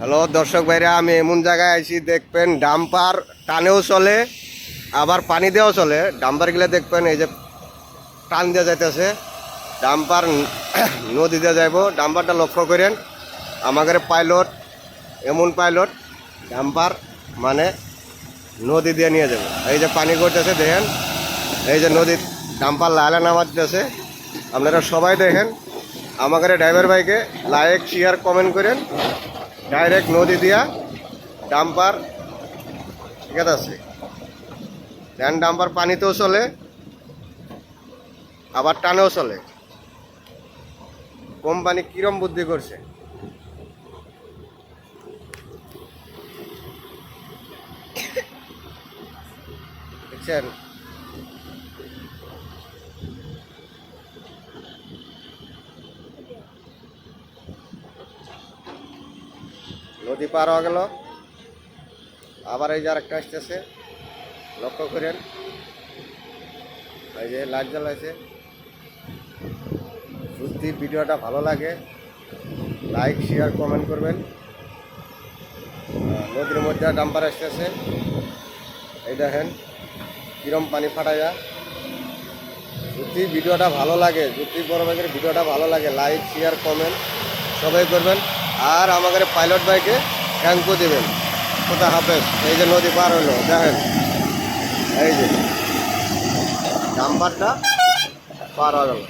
Hello দর্শক ভাইরা, আমি এমন জায়গায় আইছি দেখবেন ডাম্পার টানেও চলে আবার পানি দিয়েও চলে। ডাম্পারগুলো দেখবেন এই যে টান দিয়ে যাইতেছে, ডাম্পার নদী দিয়ে যাইব। ডাম্পারটা লক্ষ্য করেন, আমাদের পাইলট এমন পাইলট ডাম্পার মানে নদী দিয়ে নিয়ে যাবে। এই যে পানি করতেছে দেখেন, এই যে নদীর ডাম্পার লালে নামা দিতেছে। আপনারা সবাই দেখেন, আমাদের ড্রাইভার ভাইকে লাইক শেয়ার কমেন্ট করেন। ডাইরেক্ট নদী দিয়া ডাম্পার ঠিক আছে, দেন ডাম্পার পানিতেও চলে আবার টানেও চলে। কোম্পানি কিরম বুদ্ধি করছে দেখছেন। নদী পার হয়ে গেল, আবার এই যে আরেকটা আসতেছে, লক্ষ্য করেন। এই যে লাইট জ্বালাইছে। যদি ভিডিওটা ভালো লাগে লাইক শেয়ার কমেন্ট করবেন। নদীর মধ্যে ডাম্পার আসতেছে, এই দেখেন কিরম পানি ফাটাইয়া। যদি ভিডিওটা ভালো লাগে, যদি বড় ভাইয়ের ভিডিওটা ভালো লাগে লাইক শেয়ার কমেন্ট সবাই করবেন। আর আমাদের পাইলট ভাইকে থ্যাঙ্কও দেবেন। খোদা হাফেজ। এই যে নদী পার হলো দেখেন, এই যে ডাম্পারটা পার হয়ে গেল।